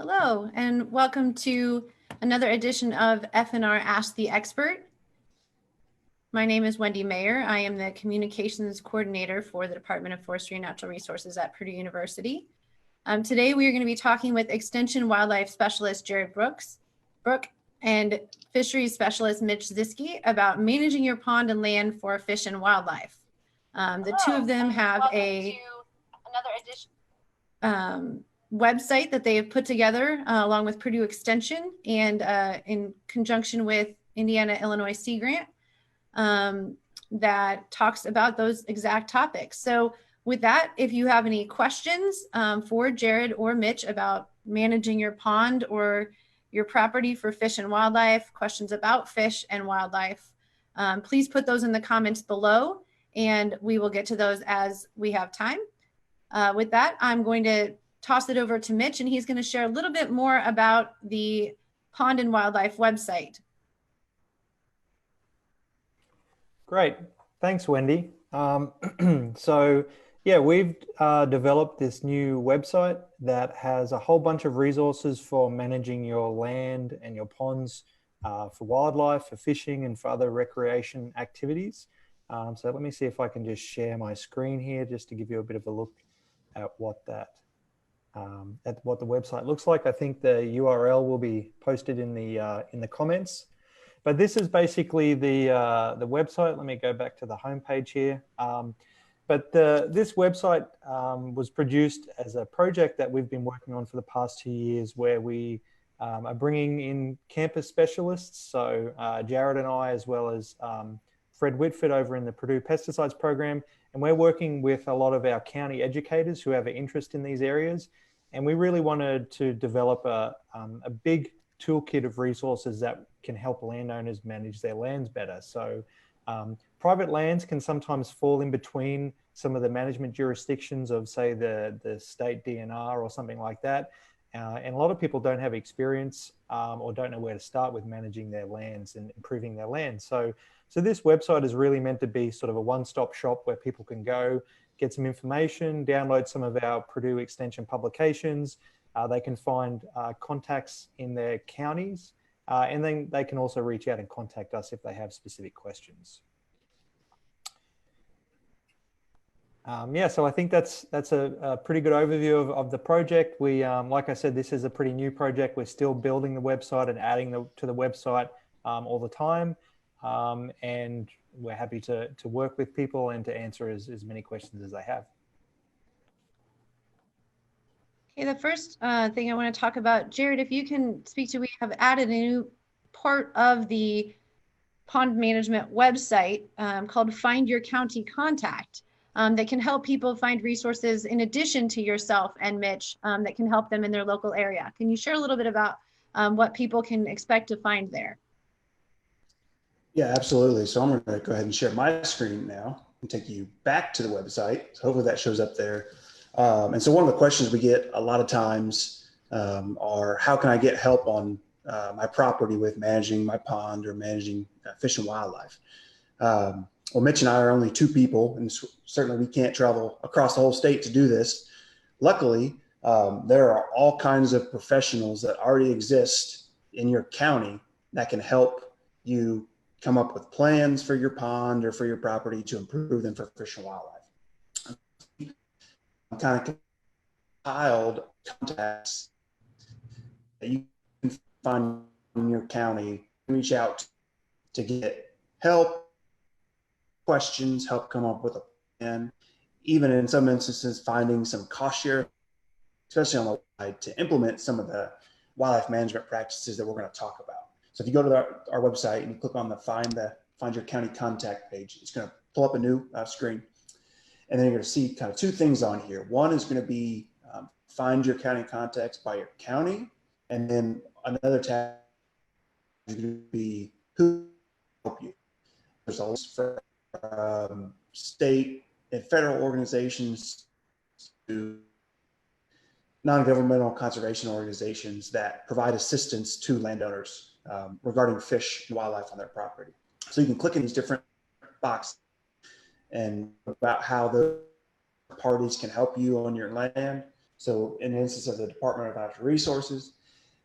Hello, and welcome to another edition of FNR Ask the Expert. My name is Wendy Mayer. I am the Communications Coordinator for the Department of Forestry and Natural Resources at Purdue University. Today, we are going to be talking with Extension Wildlife Specialist Jared Brooke and Fisheries Specialist Mitch Zischke about managing your pond and land for fish and wildlife. The two of them have another edition website that they have put together along with Purdue Extension and in conjunction with Indiana-Illinois Sea Grant that talks about those exact topics. So with that, if you have any questions for Jared or Mitch about managing your pond or your property for fish and wildlife, questions about fish and wildlife, please put those in the comments below and we will get to those as we have time. With that, I'm going to toss it over to Mitch, and he's going to share a little bit more about the Pond and Wildlife website. Great. Thanks, Wendy. So, yeah, we've developed this new website that has a whole bunch of resources for managing your land and your ponds for wildlife, for fishing, and for other recreation activities. So let me see if I can just share my screen here just to give you a bit of a look at what the website looks like. I think the URL will be posted in the comments. But this is basically the website. Let me go back to the homepage here. This website was produced as a project that we've been working on for the past 2 years, where we are bringing in campus specialists. So Jared and I, as well as Fred Whitford over in the Purdue Pesticides program, and we're working with a lot of our county educators who have an interest in these areas. And we really wanted to develop a big toolkit of resources that can help landowners manage their lands better. So private lands can sometimes fall in between some of the management jurisdictions of, say, the state DNR or something like that. And a lot of people don't have experience or don't know where to start with managing their lands and improving their lands. So this website is really meant to be sort of a one-stop shop where people can go, get some information, download some of our Purdue Extension publications. They can find contacts in their counties, and then they can also reach out and contact us if they have specific questions. So I think that's a pretty good overview of the project. We, like I said, this is a pretty new project. We're still building the website and adding to the website all the time. And we're happy to work with people and to answer as many questions as they have. Okay, the first thing I want to talk about, Jared, if you can speak to, we have added a new part of the pond management website called Find Your County Contact that can help people find resources in addition to yourself and Mitch that can help them in their local area. Can you share a little bit about what people can expect to find there? Yeah, absolutely. So I'm going to go ahead and share my screen now and take you back to the website. So hopefully that shows up there. And so one of the questions we get a lot of times are, how can I get help on my property with managing my pond or managing fish and wildlife? Well, Mitch and I are only two people, and certainly we can't travel across the whole state to do this. Luckily, there are all kinds of professionals that already exist in your county that can help you come up with plans for your pond or for your property to improve them for fish and wildlife. Kind of compiled contacts that you can find in your county, reach out to get help, questions, help come up with a plan, even in some instances finding some cost share, especially on the side, to implement some of the wildlife management practices that we're going to talk about. So if you go to our website and you click on the Find Your County Contact page, it's going to pull up a new screen. And then you're going to see kind of two things on here. One is going to be Find Your County Contacts by your county. And then another tab is going to be Who Help You. There's a list for state and federal organizations to non-governmental conservation organizations that provide assistance to landowners regarding fish and wildlife on their property. So you can click in these different boxes and about how the parties can help you on your land. So in the instance of the Department of Natural Resources,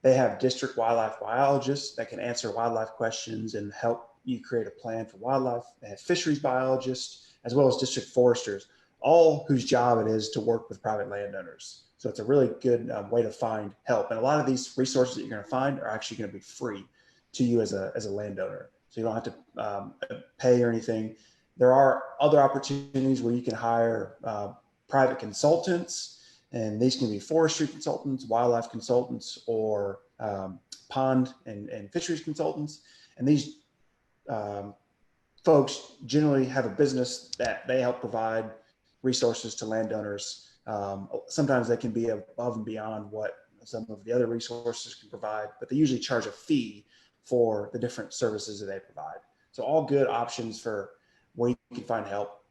they have district wildlife biologists that can answer wildlife questions and help you create a plan for wildlife. They have fisheries biologists, as well as district foresters, all whose job it is to work with private landowners. So it's a really good way to find help. And a lot of these resources that you're going to find are actually going to be free to you as a landowner. So you don't have to pay or anything. There are other opportunities where you can hire private consultants, and these can be forestry consultants, wildlife consultants, or pond and fisheries consultants. And these folks generally have a business that they help provide resources to landowners. Sometimes they can be above and beyond what some of the other resources can provide, but they usually charge a fee for the different services that they provide. So all good options for where you can find help.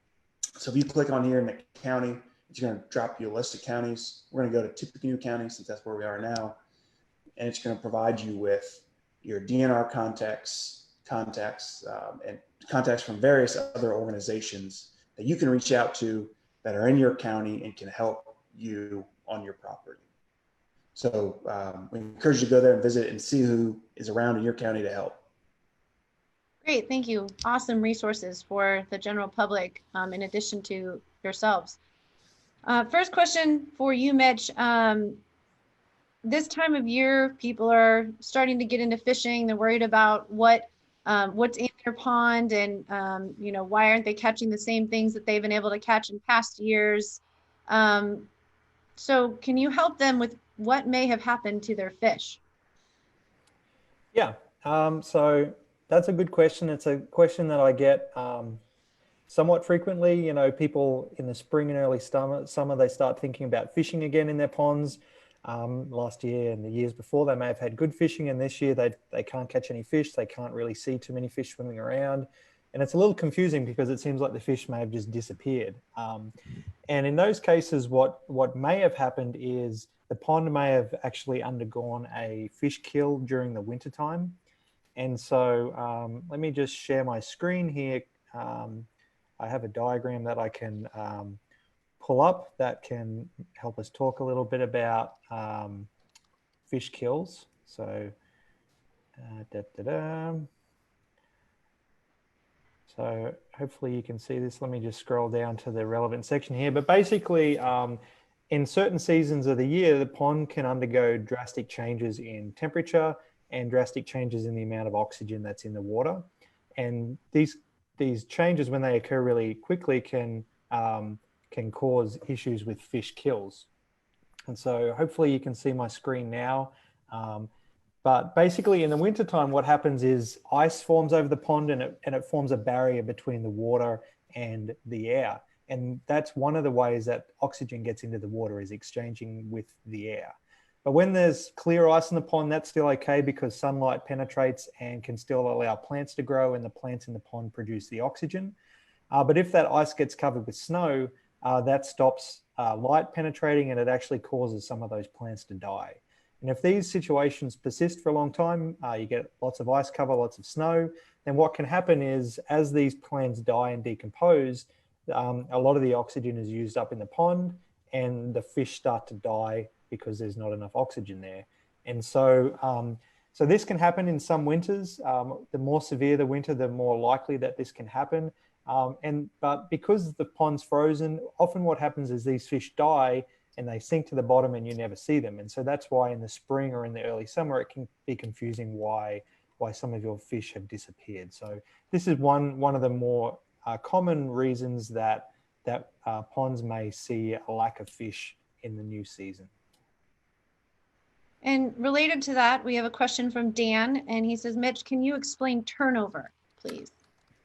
So if you click on here in the county, it's going to drop you a list of counties. We're going to go to Tippecanoe County since that's where we are now. And it's going to provide you with your DNR contacts, and contacts from various other organizations that you can reach out to that are in your county and can help you on your property. So we encourage you to go there and visit and see who is around in your county to help. Great, thank you. Awesome resources for the general public in addition to yourselves. First question for you, Mitch. This time of year, people are starting to get into fishing. They're worried about what's in their pond and why aren't they catching the same things that they've been able to catch in past years. So can you help them with what may have happened to their fish? Yeah, so that's a good question. It's a question that I get somewhat frequently. People in the spring and early summer, they start thinking about fishing again in their ponds. Last year and the years before, they may have had good fishing, and this year they can't catch any fish. They can't really see too many fish swimming around. And it's a little confusing because it seems like the fish may have just disappeared. And in those cases, what may have happened is the pond may have actually undergone a fish kill during the wintertime. And so let me just share my screen here. I have a diagram that I can pull up that can help us talk a little bit about fish kills. So, so hopefully you can see this. Let me just scroll down to the relevant section here. But basically, in certain seasons of the year, the pond can undergo drastic changes in temperature and drastic changes in the amount of oxygen that's in the water. And these changes, when they occur really quickly, can cause issues with fish kills. And so hopefully you can see my screen now. But basically in the wintertime, what happens is ice forms over the pond and it forms a barrier between the water and the air. And that's one of the ways that oxygen gets into the water, is exchanging with the air. But when there's clear ice in the pond, that's still okay because sunlight penetrates and can still allow plants to grow, and the plants in the pond produce the oxygen. But if that ice gets covered with snow, that stops light penetrating, and it actually causes some of those plants to die. And if these situations persist for a long time, you get lots of ice cover, lots of snow, then what can happen is as these plants die and decompose, a lot of the oxygen is used up in the pond and the fish start to die because there's not enough oxygen there. And so, so this can happen in some winters. The more severe the winter, the more likely that this can happen. But because the pond's frozen, often what happens is these fish die and they sink to the bottom and you never see them. And so that's why in the spring or in the early summer, it can be confusing why some of your fish have disappeared. So this is one of the more common reasons that ponds may see a lack of fish in the new season. And related to that, we have a question from Dan, and he says, Mitch, can you explain turnover, please?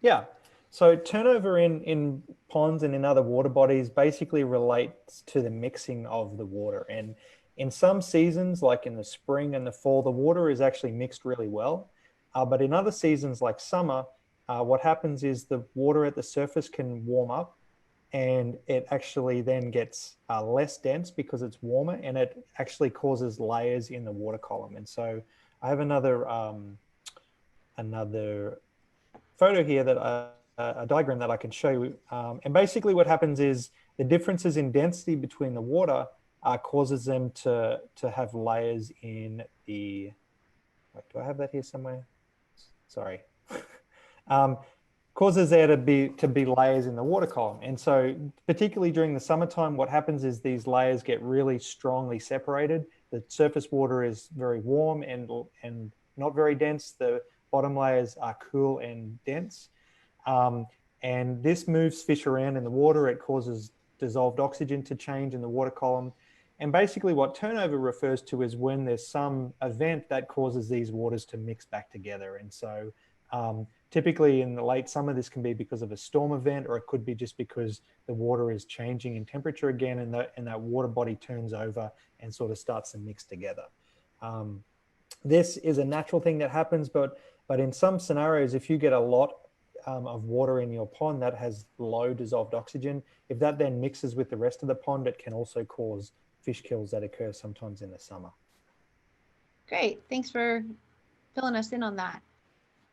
Yeah. So turnover in ponds and in other water bodies basically relates to the mixing of the water. And in some seasons, like in the spring and the fall, the water is actually mixed really well. But in other seasons like summer, what happens is the water at the surface can warm up, and it actually then gets less dense because it's warmer, and it actually causes layers in the water column. And so I have another photo here that a diagram that I can show you. And basically what happens is the differences in density between the water causes them to have layers in the, wait, do I have that here somewhere? Sorry. Causes there to be layers in the water column. And so particularly during the summertime, what happens is these layers get really strongly separated. The surface water is very warm and not very dense. The bottom layers are cool and dense. And this moves fish around in the water. It causes dissolved oxygen to change in the water column. And basically what turnover refers to is when there's some event that causes these waters to mix back together. And so typically in the late summer, this can be because of a storm event, or it could be just because the water is changing in temperature again, and that water body turns over and sort of starts to mix together. This is a natural thing that happens, but in some scenarios, if you get a lot of water in your pond that has low dissolved oxygen, if that then mixes with the rest of the pond, it can also cause fish kills that occur sometimes in the summer. Great, thanks for filling us in on that.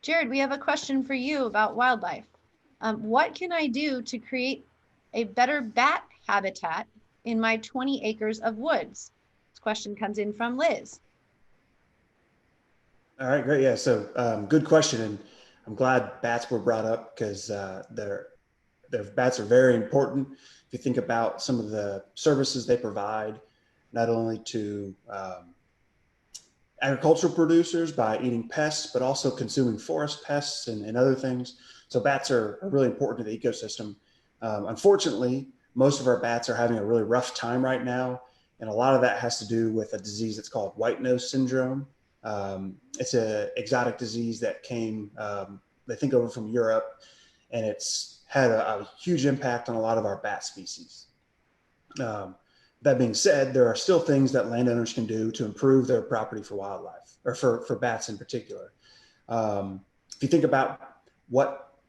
Jared, we have a question for you about wildlife. What can I do to create a better bat habitat in my 20 acres of woods? This question comes in from Liz. All right, great. Yeah, so good question. And I'm glad bats were brought up because their bats are very important. If you think about some of the services they provide, not only to agricultural producers by eating pests, but also consuming forest pests and other things. So bats are really important to the ecosystem. Unfortunately, most of our bats are having a really rough time right now. And a lot of that has to do with a disease that's called white nose syndrome. It's an exotic disease that came, I think, over from Europe, and it's had a huge impact on a lot of our bat species. That being said, there are still things that landowners can do to improve their property for wildlife, or for bats in particular. If you think about what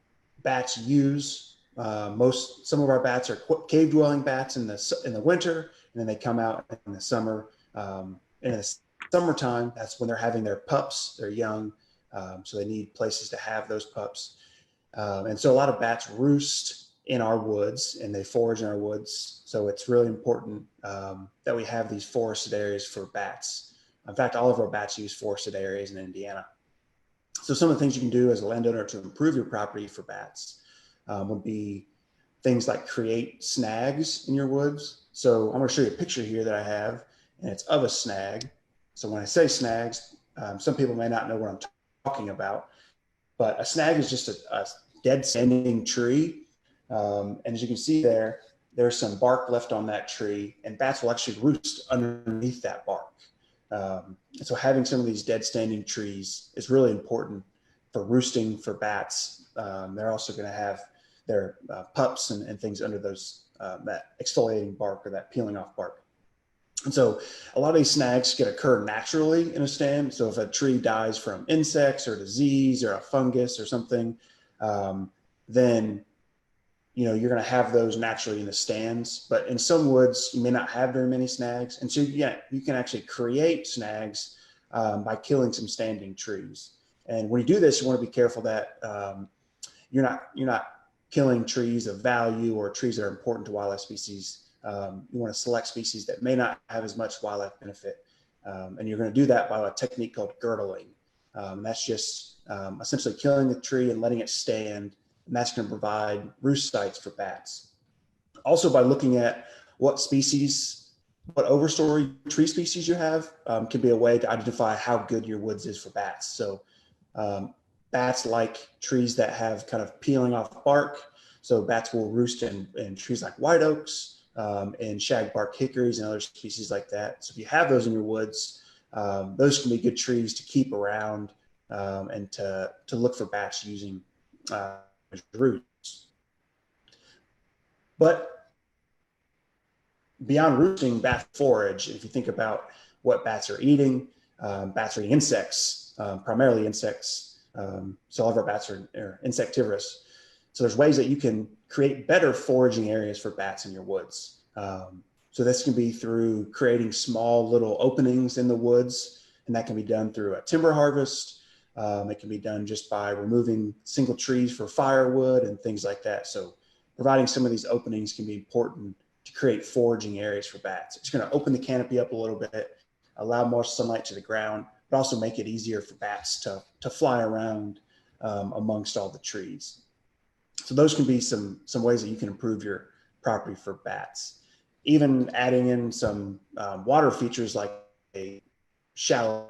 bats use, some of our bats are cave-dwelling bats in the winter, and then they come out in the summer. In the summertime, that's when they're having their pups. They're young, so they need places to have those pups. And so a lot of bats roost in our woods, and they forage in our woods. So it's really important that we have these forested areas for bats. In fact, all of our bats use forested areas in Indiana. So some of the things you can do as a landowner to improve your property for bats would be things like create snags in your woods. So I'm going to show you a picture here that I have, and it's of a snag. So when I say snags, some people may not know what I'm talking about, but a snag is just a dead standing tree. And as you can see there, there's some bark left on that tree, and bats will actually roost underneath that bark. And so having some of these dead standing trees is really important for roosting for bats. They're also going to have their pups and things under those that exfoliating bark or that peeling off bark. And so a lot of these snags can occur naturally in a stand. So if a tree dies from insects or disease or a fungus or something, then you're going to have those naturally in the stands. But in some woods, you may not have very many snags. And so you can actually create snags by killing some standing trees. And when you do this, you want to be careful that you're not killing trees of value or trees that are important to wildlife species. You want to select species that may not have as much wildlife benefit. And you're going to do that by a technique called girdling. That's just essentially killing the tree and letting it stand. And that's going to provide roost sites for bats. Also, by looking at what overstory tree species you have can be a way to identify how good your woods is for bats. So bats like trees that have kind of peeling off bark. So bats will roost in trees like white oaks and shagbark hickories and other species like that. So if you have those in your woods, those can be good trees to keep around and to look for bats using roots. But beyond roosting, bats forage. If you think about what bats are eating insects, primarily insects. So all of our bats are insectivorous. So there's ways that you can create better foraging areas for bats in your woods. So this can be through creating small little openings in the woods, and that can be done through a timber harvest. It can be done just by removing single trees for firewood and things like that. So providing some of these openings can be important to create foraging areas for bats. It's going to open the canopy up a little bit, allow more sunlight to the ground, but also make it easier for bats to fly around amongst all the trees. So those can be some ways that you can improve your property for bats. Even adding in some water features like a shallow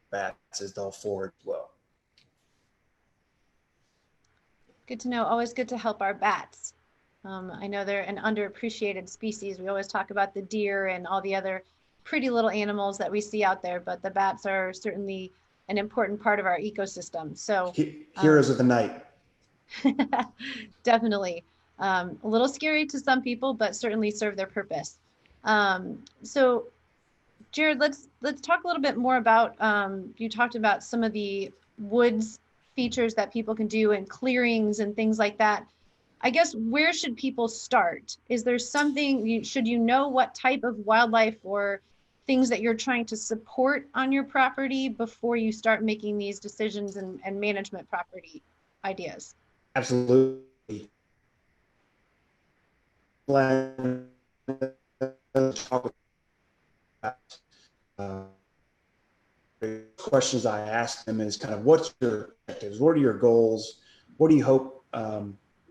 bats as they'll forage well. Good to know. Always good to help our bats. I know they're an underappreciated species. We always talk about the deer and all the other pretty little animals that we see out there, but the bats are certainly an important part of our ecosystem. So heroes of the night. definitely a little scary to some people, but certainly serve their purpose. So Jared, let's talk a little bit more about, you talked about some of the woods features that people can do and clearings and things like that. I guess where should people start? Is there something, should you know what type of wildlife or things that you're trying to support on your property before you start making these decisions and management property ideas? Absolutely. Questions I ask them is kind of, what's your objectives? What are your goals? What do you hope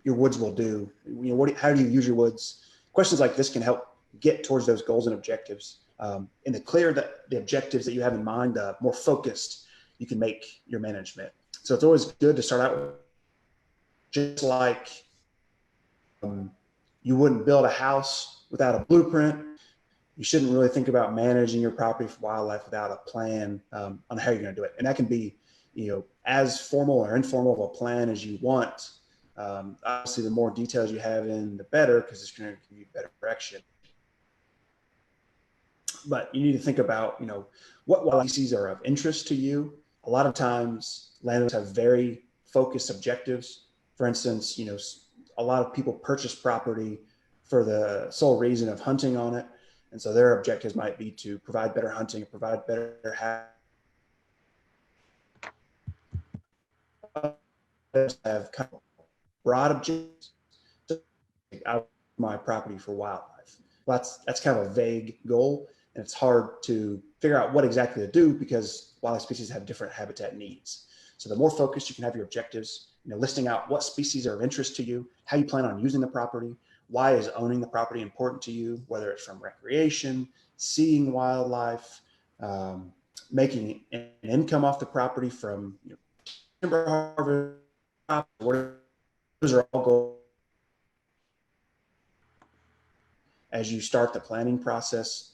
your woods will do? You know, how do you use your woods? Questions like this can help get towards those goals and objectives. And the clearer the objectives that you have in mind, the more focused you can make your management. So it's always good to start out with, just like you wouldn't build a house without a blueprint. You shouldn't really think about managing your property for wildlife without a plan on how you're going to do it. And that can be, you know, as formal or informal of a plan as you want. Obviously, the more details you have in, the better, because it's going to give you better direction. But you need to think about, you know, what wildlife species are of interest to you. A lot of times, landowners have very focused objectives. For instance, you know, a lot of people purchase property for the sole reason of hunting on it. And so their objectives might be to provide better hunting, provide better have kind of broad objectives out my property for wildlife. Well, that's kind of a vague goal, and it's hard to figure out what exactly to do because wildlife species have different habitat needs. So the more focused you can have your objectives, you know, listing out what species are of interest to you, how you plan on using the property, why is owning the property important to you, whether it's from recreation, seeing wildlife, making an income off the property from, you know, timber harvest. Those are all goals as you start the planning process,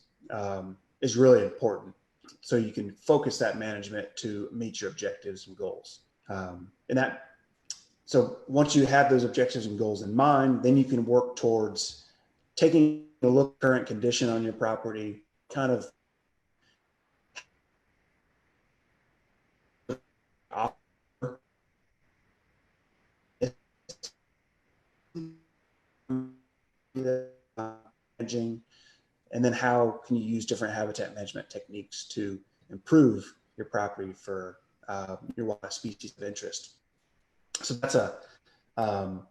is really important. So you can focus that management to meet your objectives and goals. So once you have those objectives and goals in mind, then you can work towards taking a look at current condition on your property, kind of managing, and then how can you use different habitat management techniques to improve your property for your wildlife species of interest. So that's a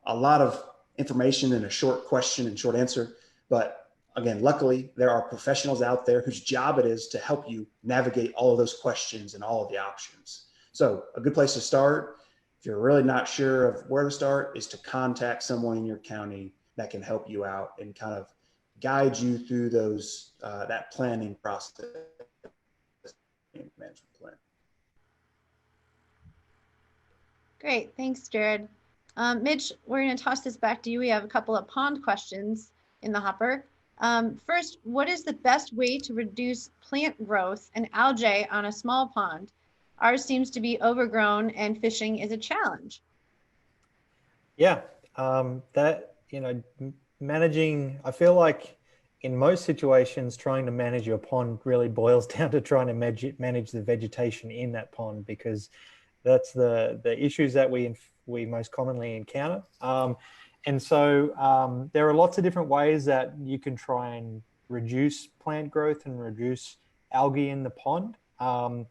lot of information in a short question and short answer. But again, luckily, there are professionals out there whose job it is to help you navigate all of those questions and all of the options. So a good place to start, if you're really not sure of where to start, is to contact someone in your county that can help you out and kind of guide you through those that planning process, management plan. Great, thanks, Jared. Mitch, we're going to toss this back to you. We have a couple of pond questions in the hopper. First, what is the best way to reduce plant growth and algae on a small pond? Ours seems to be overgrown and fishing is a challenge. Yeah, that, you know, managing, I feel like in most situations, trying to manage your pond really boils down to trying to manage the vegetation in that pond, because that's the issues that we most commonly encounter. And so there are lots of different ways that you can try and reduce plant growth and reduce algae in the pond. I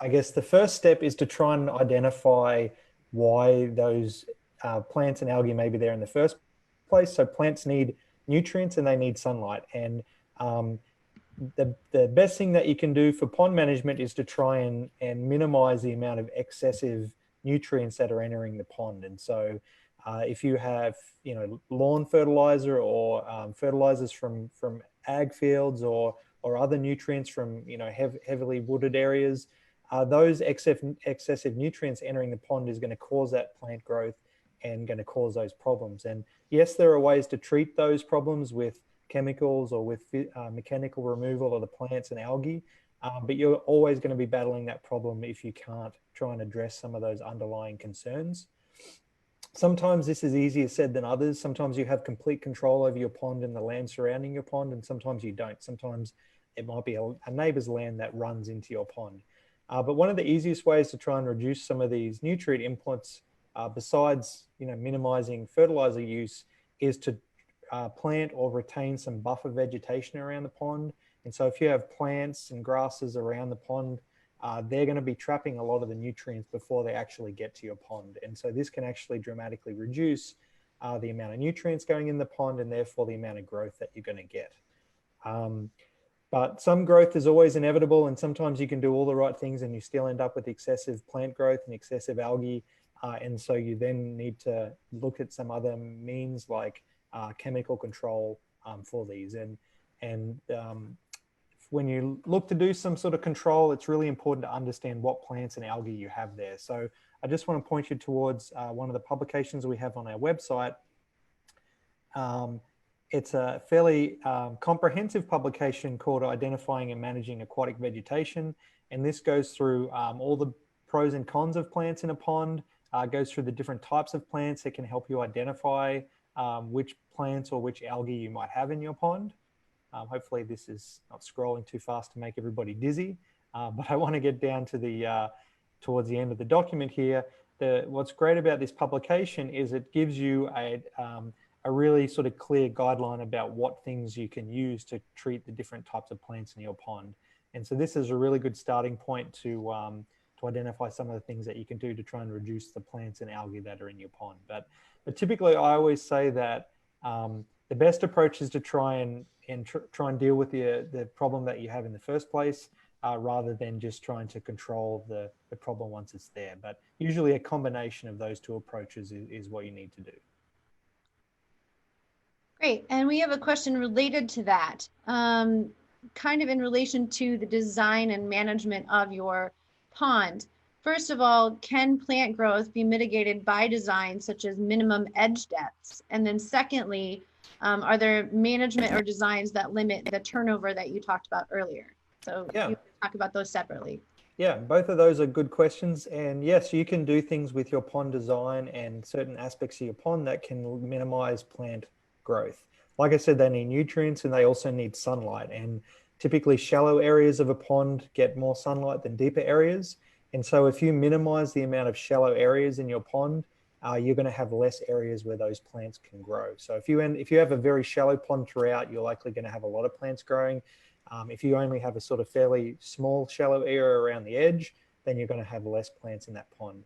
guess the first step is to try and identify why those plants and algae may be there in the first place. So plants need nutrients and they need sunlight. And the best thing that you can do for pond management is to try and minimize the amount of excessive nutrients that are entering the pond. And so if you have, lawn fertilizer or fertilizers from ag fields or other nutrients from, heavily wooded areas, those excessive nutrients entering the pond is going to cause that plant growth and going to cause those problems. And yes, there are ways to treat those problems with chemicals or with mechanical removal of the plants and algae, but you're always going to be battling that problem if you can't try and address some of those underlying concerns. Sometimes this is easier said than others. Sometimes you have complete control over your pond and the land surrounding your pond, and sometimes you don't. Sometimes it might be a neighbor's land that runs into your pond. But one of the easiest ways to try and reduce some of these nutrient inputs, besides minimizing fertilizer use, is to plant or retain some buffer vegetation around the pond. And so if you have plants and grasses around the pond, they're going to be trapping a lot of the nutrients before they actually get to your pond. And so this can actually dramatically reduce the amount of nutrients going in the pond and therefore the amount of growth that you're going to get. But some growth is always inevitable, and sometimes you can do all the right things and you still end up with excessive plant growth and excessive algae. And so you then need to look at some other means like chemical control for these. And when you look to do some sort of control, it's really important to understand what plants and algae you have there. So I just want to point you towards one of the publications we have on our website. It's a fairly comprehensive publication called Identifying and Managing Aquatic Vegetation. And this goes through all the pros and cons of plants in a pond, goes through the different types of plants that can help you identify which plants or which algae you might have in your pond. Hopefully this is not scrolling too fast to make everybody dizzy, but I want to get down to towards the end of the document here. What's great about this publication is it gives you a really sort of clear guideline about what things you can use to treat the different types of plants in your pond. And so this is a really good starting point to identify some of the things that you can do to try and reduce the plants and algae that are in your pond. But typically I always say that the best approach is to try and deal with the problem that you have in the first place, rather than just trying to control the problem once it's there. But usually a combination of those two approaches is what you need to do. Great. And we have a question related to that, kind of in relation to the design and management of your pond. First of all, can plant growth be mitigated by design, such as minimum edge depths? And then secondly, are there management or designs that limit the turnover that you talked about earlier? So you can talk about those separately. Yeah, both of those are good questions. And yes, you can do things with your pond design and certain aspects of your pond that can minimize plant growth. Like I said, they need nutrients and they also need sunlight. And typically shallow areas of a pond get more sunlight than deeper areas. And so if you minimize the amount of shallow areas in your pond, you're going to have less areas where those plants can grow. So if you have a very shallow pond throughout, you're likely going to have a lot of plants growing. If you only have a sort of fairly small shallow area around the edge, then you're going to have less plants in that pond.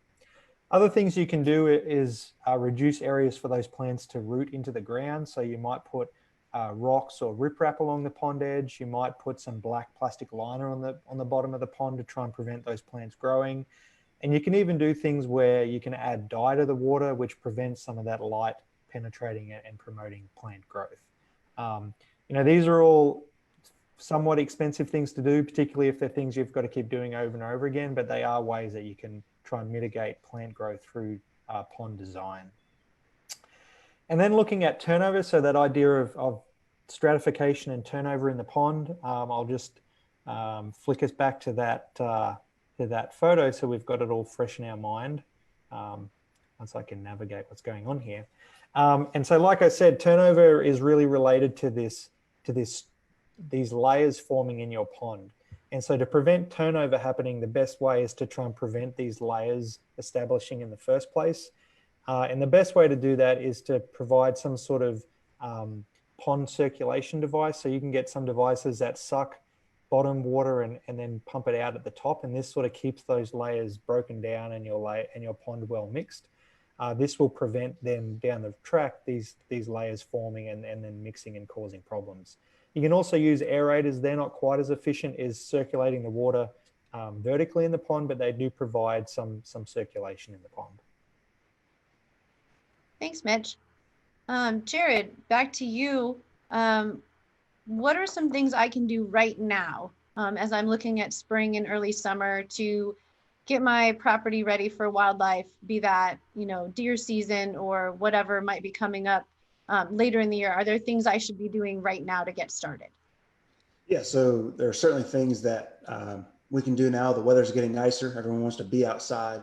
Other things you can do is reduce areas for those plants to root into the ground. So you might put rocks or riprap along the pond edge. You might put some black plastic liner on the bottom of the pond to try and prevent those plants growing. And you can even do things where you can add dye to the water, which prevents some of that light penetrating it and promoting plant growth. These are all somewhat expensive things to do, particularly if they're things you've got to keep doing over and over again, but they are ways that you can try and mitigate plant growth through pond design. And then looking at turnover, so that idea of stratification and turnover in the pond, I'll just flick us back to that photo so we've got it all fresh in our mind, once I can navigate what's going on here. And so like I said, turnover is really related to these layers forming in your pond. And so to prevent turnover happening, the best way is to try and prevent these layers establishing in the first place. And the best way to do that is to provide some sort of pond circulation device. So you can get some devices that suck bottom water and then pump it out at the top. And this sort of keeps those layers broken down and your pond well mixed. This will prevent them down the track, these layers forming and then mixing and causing problems. You can also use aerators. They're not quite as efficient as circulating the water vertically in the pond, but they do provide some circulation in the pond. Thanks, Mitch. Jared, back to you. What are some things I can do right now as I'm looking at spring and early summer to get my property ready for wildlife, be that, deer season or whatever might be coming up later in the year? Are there things I should be doing right now to get started? Yeah, so there are certainly things that we can do now. The weather's getting nicer. Everyone wants to be outside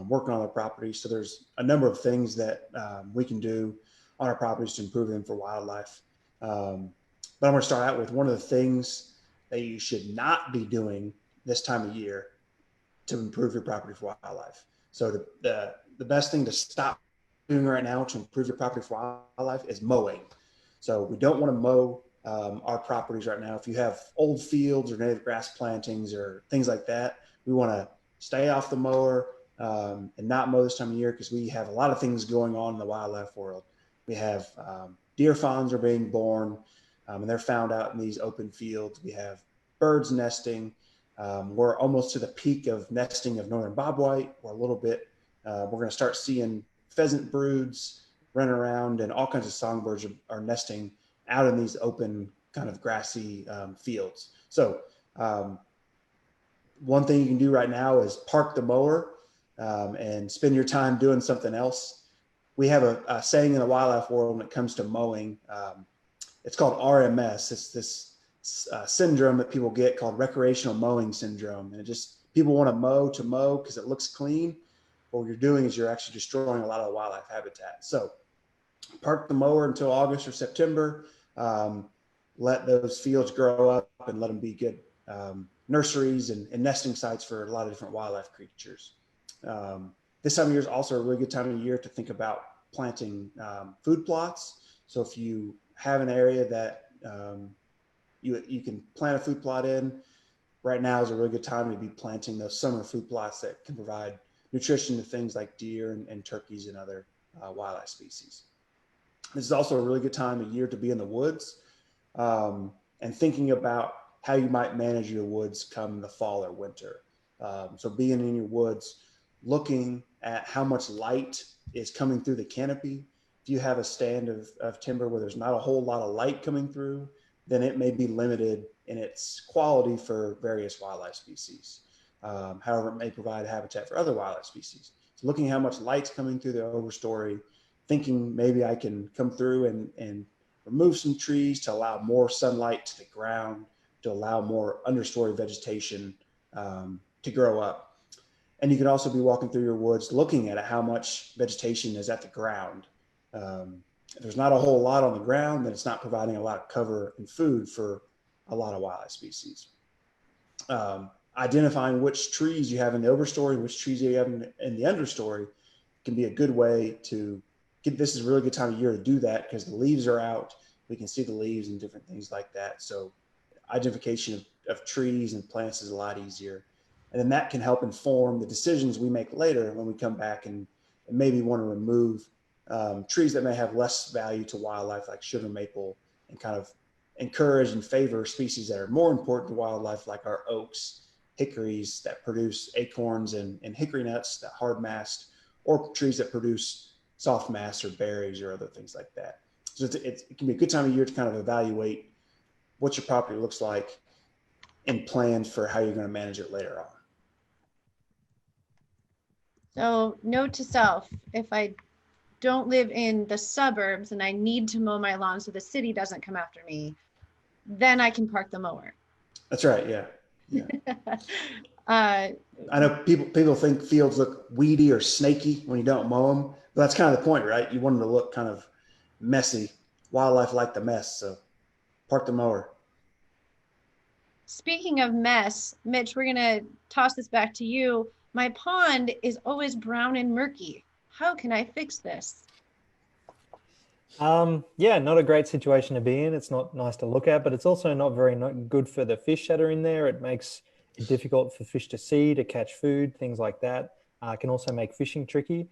working on their properties. So there's a number of things that we can do on our properties to improve them for wildlife. But I'm going to start out with one of the things that you should not be doing this time of year to improve your property for wildlife. So the best thing to stop doing right now to improve your property for wildlife is mowing. So we don't want to mow our properties right now. If you have old fields or native grass plantings or things like that, we want to stay off the mower and not mow this time of year, because we have a lot of things going on in the wildlife world. We have deer fawns are being born, and they're found out in these open fields. We have birds nesting. We're almost to the peak of nesting of northern bobwhite. We're a little bit, we're going to start seeing pheasant broods running around, and all kinds of songbirds are nesting out in these open kind of grassy fields. So one thing you can do right now is park the mower and spend your time doing something else. We have a saying in the wildlife world when it comes to mowing. It's called RMS. It's this syndrome that people get called recreational mowing syndrome. And people want to mow because it looks clean. But what you're doing is you're actually destroying a lot of the wildlife habitat. So park the mower until August or September. Let those fields grow up and let them be good nurseries and nesting sites for a lot of different wildlife creatures. This time of year is also a really good time of year to think about planting food plots. So if you have an area that you can plant a food plot in, right now is a really good time to be planting those summer food plots that can provide nutrition to things like deer and turkeys and other wildlife species. This is also a really good time of year to be in the woods and thinking about how you might manage your woods come the fall or winter. So being in your woods, looking at how much light is coming through the canopy. If you have a stand of timber where there's not a whole lot of light coming through, then it may be limited in its quality for various wildlife species. However, it may provide habitat for other wildlife species. So looking at how much light's coming through the overstory, thinking maybe I can come through and remove some trees to allow more sunlight to the ground, to allow more understory vegetation to grow up. And you can also be walking through your woods looking at how much vegetation is at the ground. If there's not a whole lot on the ground, then it's not providing a lot of cover and food for a lot of wildlife species. Identifying which trees you have in the overstory, which trees you have in the understory can be a good way to this is a really good time of year to do that, because the leaves are out. We can see the leaves and different things like that. So identification of trees and plants is a lot easier. And then that can help inform the decisions we make later when we come back and maybe want to remove trees that may have less value to wildlife, like sugar maple, and kind of encourage and favor species that are more important to wildlife, like our oaks, hickories that produce acorns and hickory nuts, that hard mast, or trees that produce soft mast or berries or other things like that. So it can be a good time of year to kind of evaluate what your property looks like and plan for how you're going to manage it later on. So note to self, if I don't live in the suburbs and I need to mow my lawn so the city doesn't come after me, then I can park the mower. That's right. Yeah. I know people think fields look weedy or snaky when you don't mow them, but that's kind of the point, right? You want them to look kind of messy. Wildlife like the mess, so park the mower. Speaking of mess, Mitch, we're gonna toss this back to you. My pond is always brown and murky. How can I fix this? Yeah, not a great situation to be in. It's not nice to look at, but it's also not very not good for the fish that are in there. It makes it difficult for fish to see, to catch food, things like that. It can also make fishing tricky.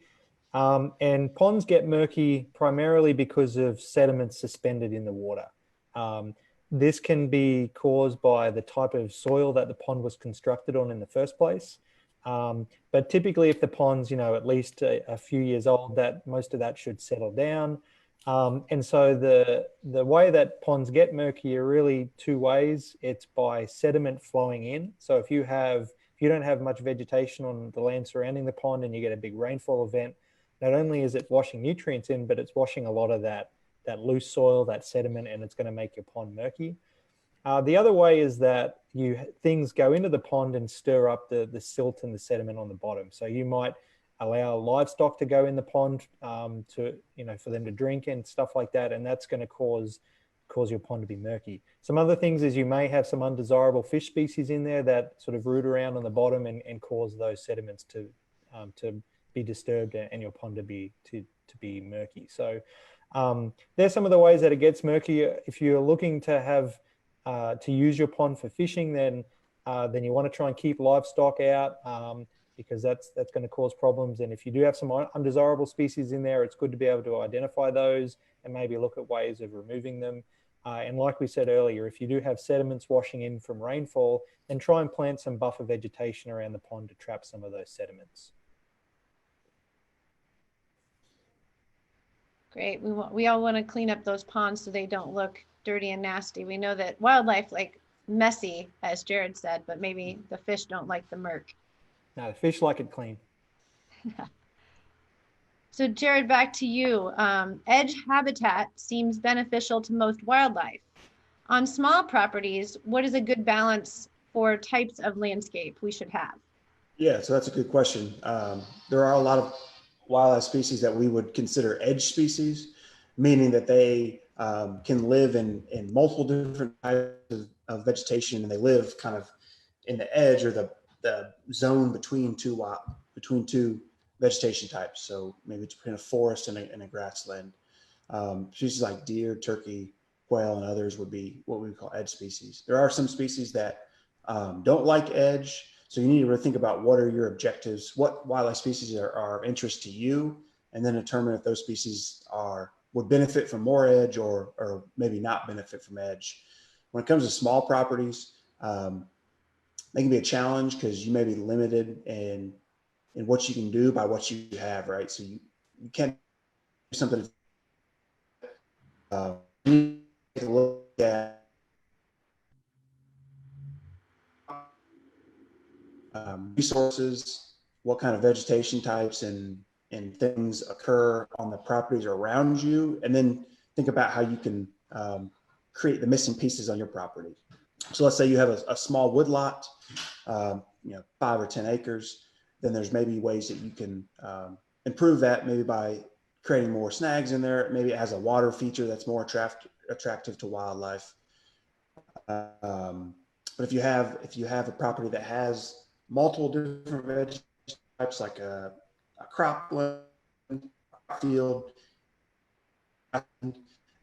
And ponds get murky primarily because of sediments suspended in the water. Um, this can be caused by the type of soil that the pond was constructed on in the first place. But typically, if the pond's at least a few years old, that most of that should settle down. And so the way that ponds get murky are really two ways. It's by sediment flowing in. So if you don't have much vegetation on the land surrounding the pond and you get a big rainfall event, not only is it washing nutrients in, but it's washing a lot of that loose soil, that sediment, and it's going to make your pond murky. The other way is that things go into the pond and stir up the silt and the sediment on the bottom. So you might allow livestock to go in the pond for them to drink and stuff like that, and that's going to cause your pond to be murky. Some other things is you may have some undesirable fish species in there that sort of root around on the bottom and cause those sediments to be disturbed and your pond to be murky. So there's some of the ways that it gets murky. If you're looking to have to use your pond for fishing, then you want to try and keep livestock out because that's going to cause problems. And if you do have some undesirable species in there, it's good to be able to identify those and maybe look at ways of removing them. And like we said earlier, if you do have sediments washing in from rainfall, then try and plant some buffer vegetation around the pond to trap some of those sediments. Great. We all want to clean up those ponds so they don't look dirty and nasty. We know that wildlife like messy, as Jared said, but maybe the fish don't like the murk. No, the fish like it clean. So Jared, back to you. Edge habitat seems beneficial to most wildlife. On small properties, what is a good balance for types of landscape we should have? Yeah, so that's a good question. There are a lot of wildlife species that we would consider edge species, meaning that they can live in multiple different types of vegetation, and they live kind of in the edge or the zone between two vegetation types. So maybe between a forest and a grassland. Species like deer, turkey, quail, and others would be what we would call edge species. There are some species that don't like edge. So you need to really think about what are your objectives, what wildlife species are of interest to you, and then determine if those species would benefit from more edge or maybe not benefit from edge. When it comes to small properties, they can be a challenge because you may be limited in what you can do by what you have, right? So you can't do something. You take a look at resources, what kind of vegetation types and things occur on the properties around you, and then think about how you can create the missing pieces on your property. So let's say you have a small woodlot, 5 or 10 acres, then there's maybe ways that you can improve that, maybe by creating more snags in there. Maybe it has a water feature that's more attractive to wildlife. But if you have a property that has multiple different vegetation types, like a cropland, field,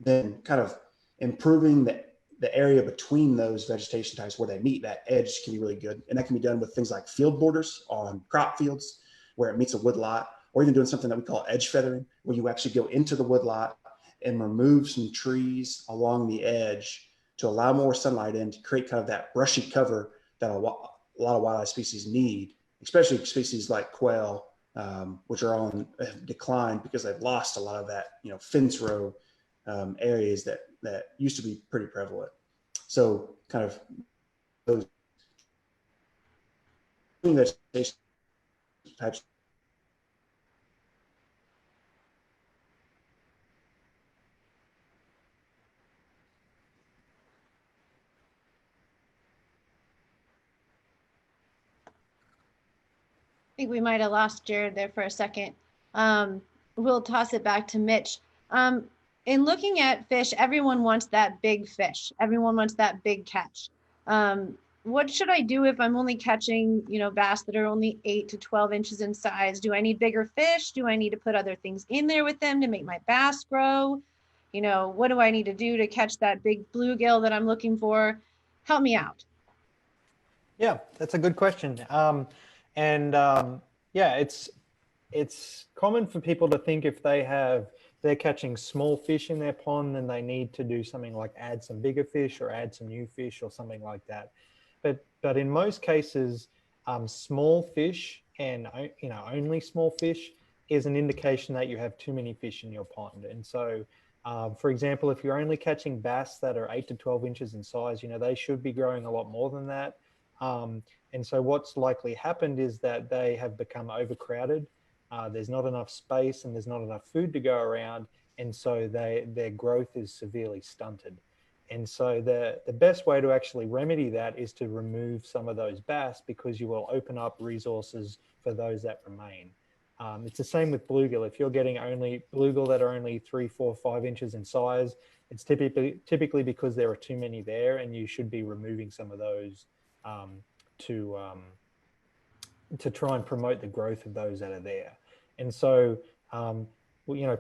then kind of improving the area between those vegetation types where they meet, that edge, can be really good. And that can be done with things like field borders on crop fields where it meets a woodlot, or even doing something that we call edge feathering, where you actually go into the woodlot and remove some trees along the edge to allow more sunlight in, to create kind of that brushy cover that a lot of wildlife species need, especially species like quail, which are on decline because they've lost a lot of that, fence row areas that used to be pretty prevalent. So kind of those vegetation types. I think we might have lost Jared there for a second. We'll toss it back to Mitch. In looking at fish, everyone wants that big fish. Everyone wants that big catch. What should I do if I'm only catching, bass that are only 8 to 12 inches in size? Do I need bigger fish? Do I need to put other things in there with them to make my bass grow? what do I need to do to catch that big bluegill that I'm looking for? Help me out. Yeah, that's a good question. Yeah, it's common for people to think if they're catching small fish in their pond, then they need to do something like add some bigger fish or add some new fish or something like that. But in most cases, small fish and only small fish is an indication that you have too many fish in your pond. And so, for example, if you're only catching bass that are 8 to 12 inches in size, they should be growing a lot more than that. And so what's likely happened is that they have become overcrowded. There's not enough space and there's not enough food to go around. And so their growth is severely stunted. And so the best way to actually remedy that is to remove some of those bass, because you will open up resources for those that remain. It's the same with bluegill. If you're getting only bluegill that are only 3, 4, 5 inches in size, it's typically because there are too many there, and you should be removing some of those to try and promote the growth of those that are there. And so,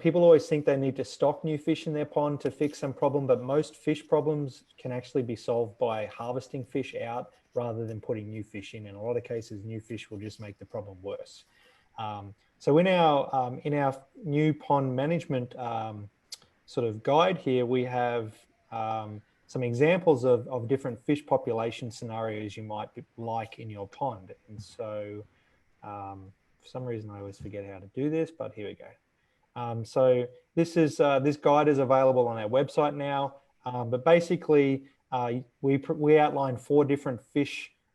people always think they need to stock new fish in their pond to fix some problem, but most fish problems can actually be solved by harvesting fish out rather than putting new fish in. In a lot of cases, new fish will just make the problem worse. So in our new pond management sort of guide here, we have some examples of different fish population scenarios you might like in your pond. And so for some reason I always forget how to do this, but here we go. So this guide is available on our website now, but basically we outline 4 different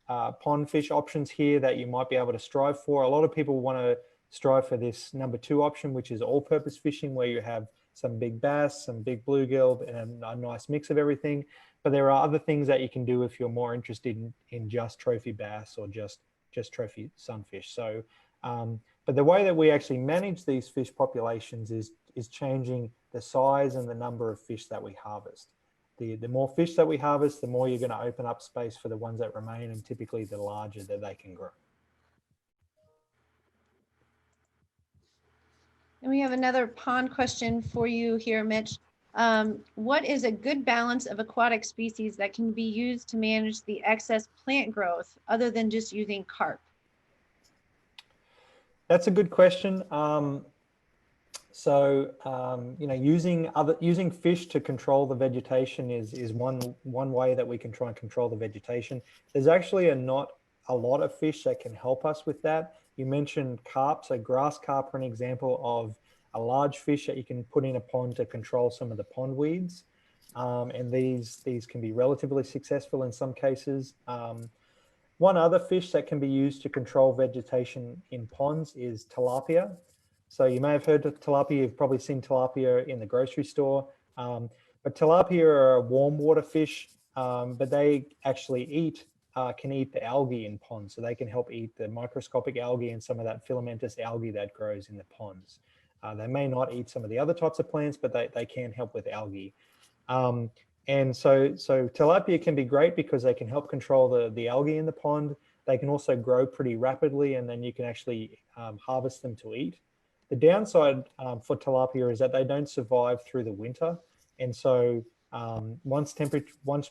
pond fish options here that you might be able to strive for. A lot of people want to strive for this number 2 option, which is all-purpose fishing, where you have some big bass, some big bluegill, and a nice mix of everything. But there are other things that you can do if you're more interested in just trophy bass or just trophy sunfish. So, but the way that we actually manage these fish populations is changing the size and the number of fish that we harvest. The more fish that we harvest, the more you're going to open up space for the ones that remain, and typically the larger that they can grow. And we have another pond question for you here, Mitch. What is a good balance of aquatic species that can be used to manage the excess plant growth other than just using carp? That's a good question. Using fish to control the vegetation is one way that we can try and control the vegetation. There's actually not a lot of fish that can help us with that. You mentioned carp, so grass carp are an example of a large fish that you can put in a pond to control some of the pond weeds. And these can be relatively successful in some cases. One other fish that can be used to control vegetation in ponds is tilapia. So you may have heard of tilapia. You've probably seen tilapia in the grocery store. But tilapia are a warm water fish, but they actually can eat the algae in ponds. So they can help eat the microscopic algae and some of that filamentous algae that grows in the ponds. They may not eat some of the other types of plants, but they can help with algae. And so tilapia can be great because they can help control the algae in the pond. They can also grow pretty rapidly, and then you can actually harvest them to eat. The downside for tilapia is that they don't survive through the winter. And so once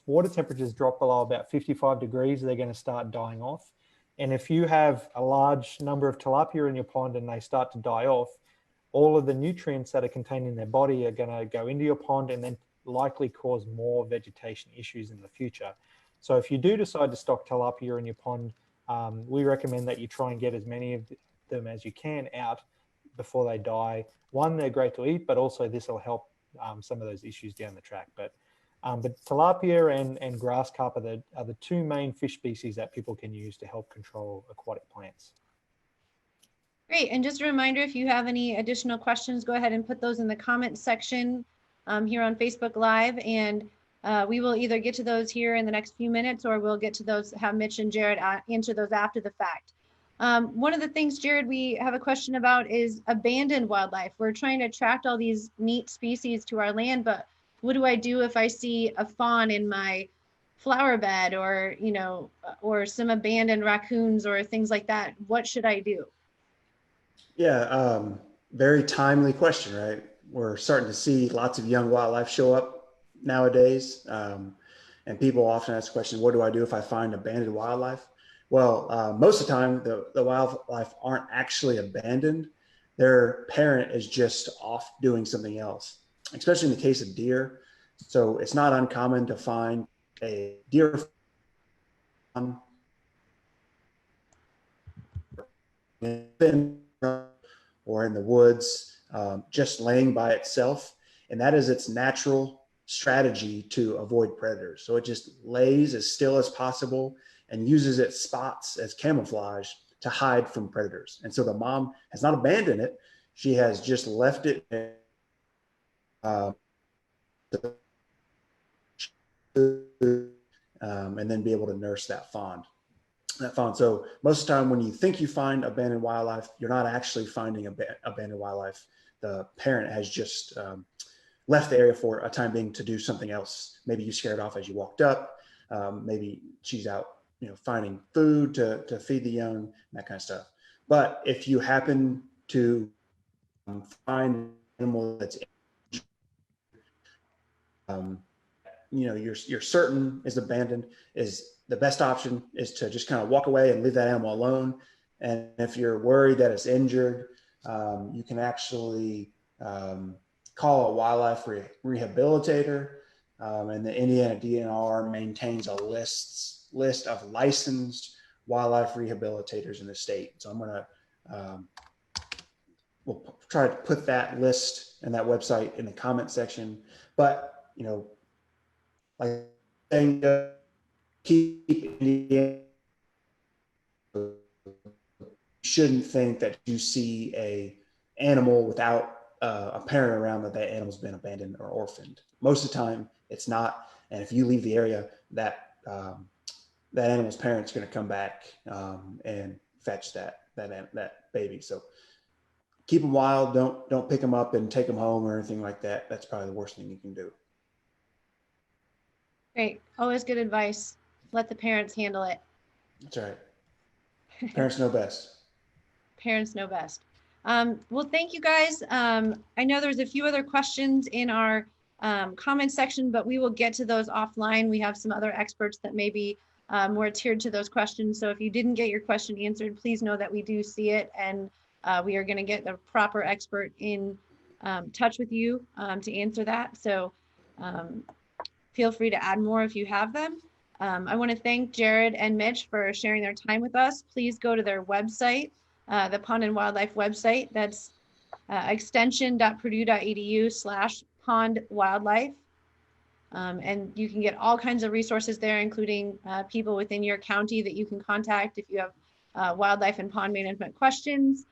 water temperatures drop below about 55 degrees, they're going to start dying off. And if you have a large number of tilapia in your pond and they start to die off, all of the nutrients that are contained in their body are going to go into your pond and then likely cause more vegetation issues in the future. So if you do decide to stock tilapia in your pond, we recommend that you try and get as many of them as you can out before they die. One, they're great to eat, but also this will help some of those issues down the track. But tilapia and grass carp are the 2 main fish species that people can use to help control aquatic plants. Great. And just a reminder, if you have any additional questions, go ahead and put those in the comments section here on Facebook Live. And we will either get to those here in the next few minutes, or we'll get to those, have Mitch and Jared answer those after the fact. One of the things, Jared, we have a question about is abandoned wildlife. We're trying to attract all these neat species to our land, but what do I do if I see a fawn in my flower bed, or, or some abandoned raccoons or things like that? What should I do? Yeah, very timely question, right? we're starting to see lots of young wildlife show up nowadays. And people often ask the question, what do I do if I find abandoned wildlife? Well, most of the time, the wildlife aren't actually abandoned. Their parent is just off doing something else, especially in the case of deer. So it's not uncommon to find a deer fawn or in the woods, just laying by itself. And that is its natural strategy to avoid predators. So it just lays as still as possible and uses its spots as camouflage to hide from predators. And so the mom has not abandoned it. She has just left it and then be able to nurse that fawn. So most of the time when you think you find abandoned wildlife, you're not actually finding abandoned wildlife. The parent has just left the area for a time being to do something else. Maybe you scared off as you walked up. Maybe she's out, finding food to feed the young, that kind of stuff. But if you happen to find an animal that's you're certain is abandoned, is the best option is to just kind of walk away and leave that animal alone. And if you're worried that it's injured, you can actually call a wildlife rehabilitator. And the Indiana DNR maintains a list of licensed wildlife rehabilitators in the state. So I'm going to we'll try to put that list and that website in the comment section. But like saying, keep Indiana. You shouldn't think that you see a animal without a parent around that animal's been abandoned or orphaned. Most of the time, it's not. And if you leave the area, that animal's parent's going to come back and fetch that baby. So keep them wild. Don't pick them up and take them home or anything like that. That's probably the worst thing you can do. Great. Always good advice. Let the parents handle it. That's right. Parents know best. Parents know best. Well, thank you guys. I know there's a few other questions in our comment section, but we will get to those offline. We have some other experts that may be more tiered to those questions. So if you didn't get your question answered, please know that we do see it, and we are going to get the proper expert in touch with you to answer that. So feel free to add more if you have them. I want to thank Jared and Mitch for sharing their time with us. Please go to their website, the Pond and Wildlife website. That's extension.purdue.edu/pondwildlife. And you can get all kinds of resources there, including people within your county that you can contact if you have wildlife and pond management questions.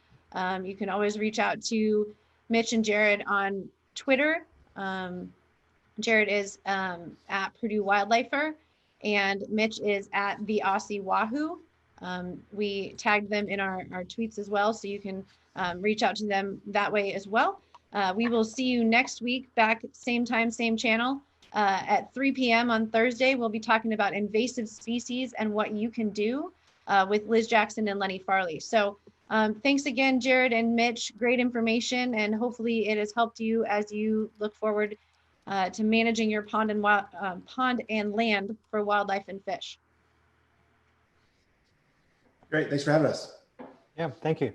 You can always reach out to Mitch and Jared on Twitter. Jared is at Purdue Wildlifer, and Mitch is at the Aussie Wahoo. We tagged them in our tweets as well, so you can reach out to them that way as well. We will see you next week, back same time, same channel, at 3 p.m. on Thursday. We'll be talking about invasive species and what you can do with Liz Jackson and Lenny Farley. So thanks again, Jared and Mitch. Great information, and hopefully it has helped you as you look forward to managing your pond and land for wildlife and fish. Great. Thanks for having us. Yeah, thank you.